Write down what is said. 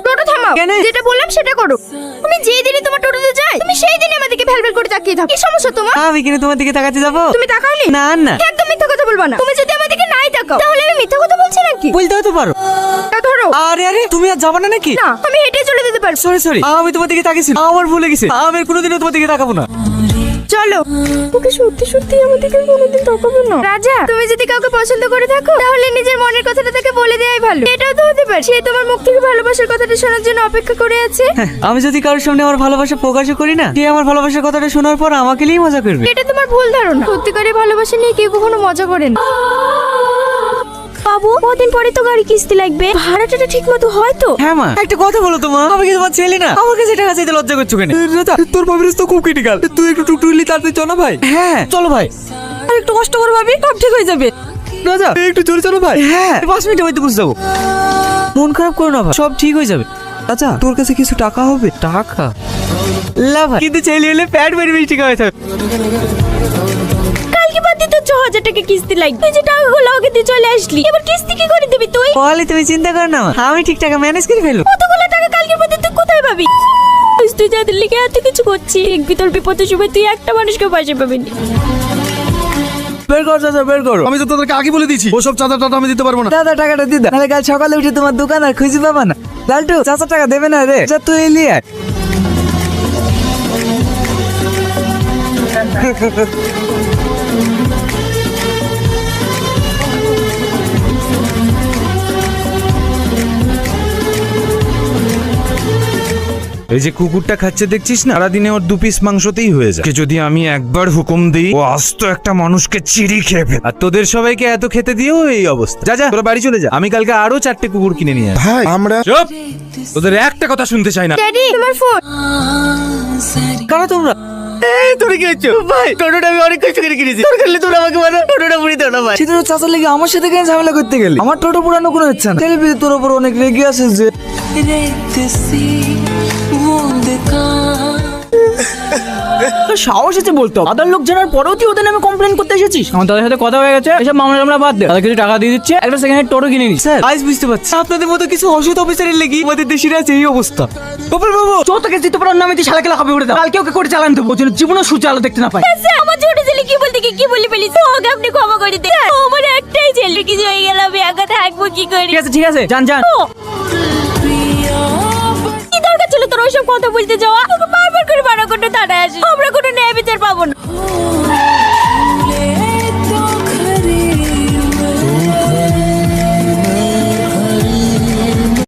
টোটো থামাও। কেন? যেটা বললাম সেটা করো। তুমি যেই দিনই তোমার টোটোতে যাই তুমি সেই দিনই আমাদেরকে ভ্যালভ্যাল করে তাকিয়ে থাকো। কি সমস্যা তোমার? আমি কেন তোমার দিকে তাকাতে যাবো? তুমি তাকাওনি? না না, একদম মিথ্যা কথা বলবা না। তুমি যদি আমাদেরকে নাই তাকাও তাহলে আমি মিথ্যা কথা বলছি নাকি? বলতেও তো পারো। তা ধরো। আরে আরে, তুমি আর যাবা না নাকি? না, আমি হেঁটে চলে যেতে পারবো। সরি সরি, আমি তোমার দিকে তাকিয়েছি, আমার ভুলে গেছে। আমি আর কোনোদিনও তোমার দিকে তাকাবো না। চলো। ওকে সত্যি সত্যি আমাদেরকে কোনোদিন তাকাবো না। রাজা, তুমি যদি কাউকে পছন্দ করে থাকো তাহলে নিজের মনের কথাটা তাকে বলে দেওয়াই ভালো। এটাও তো হতে পারে সে তোমার মুখ থেকে ভালোবাসার কথাটা শোনার জন্য অপেক্ষা করে আছে। আমি যদি কারোর সামনে আমার ভালোবাসা প্রকাশ করি না, সে আমার ভালোবাসার কথাটা শোনার পর আমাকে নিয়েই মজা করবে। এটা তোমার ভুল ধারণা। সত্যিকারের ভালোবাসা নিয়ে কেউ কখনো মজা করে না। বাবু, কদিন পরে তো গাড়ি কিস্তি লাগবে, ভাড়াটা ঠিক মতো হয় তো? হ্যাঁ মা, একটা কথা বলো তো মা, আমি কি তোমার ছেলে না? আমার কাছে টাকা চাইতে লজ্জা করছো কেন? দাদা, তোর ভাবির তো খুব ক্রিটিক্যাল, তুই একটু টুকটুকলি তাড়াতাড়ি চলো ভাই। হ্যাঁ চলো ভাই। আর একটু কষ্ট করে ভাবি, সব ঠিক হয়ে যাবে। দাদা একটু জোরে চলো ভাই। হ্যাঁ 5 মিনিটে হয়তো বুঝতে যাবো। মন খারাপ করো না ভাই, সব ঠিক হয়ে যাবে। আচ্ছা তোর কাছে কিছু টাকা হবে? টাকা লা ভাই, কিন্তু ছেলে হলে প্যাট মেরে মিষ্টি খাওয়াই থাকবে। কালকে বাদ দিয়ে তো 6000 টাকা কিস্তি লাগবে। তুই যে টাকাগুলো ওকে দিয়ে চলে আসলি, এবার কিস্তি কি করে দিবি তুই? বলে তুমি চিন্তা করো না মা, আমি ঠিক টাকা ম্যানেজ করে ফেলবো। কতগুলো টাকা কালকে বাদ দিয়ে তুই কোথায় পাবি? তুই যাদের লিগে এত কিছু করছিস, দেখবি তোর বিপদের সময় তুই একটা মানুষকে পাশে পাবি না। বের কর চাচা, বের করো। আমি তো তোদেরকে আগে বলে দিয়েছি ওসব চাচা টাটা আমি দিতে পারবো না। দাদা টাকাটা দিয়ে দাও, নাহলে কাল সকালে উঠে তোমার দোকান আর খুঁজে পাবা না। লালটু চাচা টাকা দেবে না রে, যা তুই এলি আর। এই যে কুকুরটা খাচ্ছে দেখছিস না, সারাদিনে ওর 2 পিস মাংসতেই হয়ে যায়। যদি আমি একবার হুকুম দিই, ও আস্ত একটা মানুষকে চিড়ি খেয়ে ফেলে। আর তোদের সবাইকে এত খেতে দিয়েও এই অবস্থা। যা যা তোরা বাড়ি চলে যা, আমি কালকে আরো 4টে কুকুর কিনে নিয়ে আসবো। ভাই আমরা চুপ, তোদের একটা কথা শুনতে চাই না। ড্যাডি, তোমার ফোন। কারা তোমরা? এই তোরে কি হচ্ছে ভাই? টোটোটা আমি অনেক কষ্ট করে কিনেছি, তোর খেলে তোমরা আমাকে মারো। টোটোটা পুরি দাও না ভাই। সেটা চাচার লেগে আমার সাথে কেন ঝামেলা করতে গেলি? আমার টোটো পুরানো কোনো ইচ্ছা না। টেলিভিশন তোর উপর অনেক রেগে আছে যে। সাহস আছে বলতো, আদার লোক জানার পরেও তুই ওদের নামে কমপ্লেন করতে এসেছিস? আমার তাদের সাথে কথা হয়ে গেছে, এসব মামলা টামলা বাদ দে। তাদের কিছু টাকা দিয়ে দিচ্ছে, একটা সেকেন্ড হ্যান্ড টোটো কিনে নিস। স্যার আজ বুঝতে পারছি আপনাদের মতো কিছু অসৎ অফিসারের লেগে আমাদের দেশের আছে এই অবস্থা। গোপাল বাবু, তোকে জিতে পারার নামে তুই শালা খেলা খাবে উঠে দাও। কালকে ওকে করে চালান দেবো, যেন জীবনে সূর্য আলো দেখতে না পাই। আমার ছোট ছেলে কি বলতে কি বলে ফেলিস, ওকে আপনি ক্ষমা করে দিন। আমার একটাই ছেলে, কিছু হয়ে গেল আমি একা থাকবো কি করে? ঠিক আছে যান যান। কি দরকার ছিল তোর ওইসব কথা বলতে যাওয়া? তোকে বারবার করে মানা করতে তাড়ায় আসে, আমরা কোনো ন্যায় বিচার পাবো না।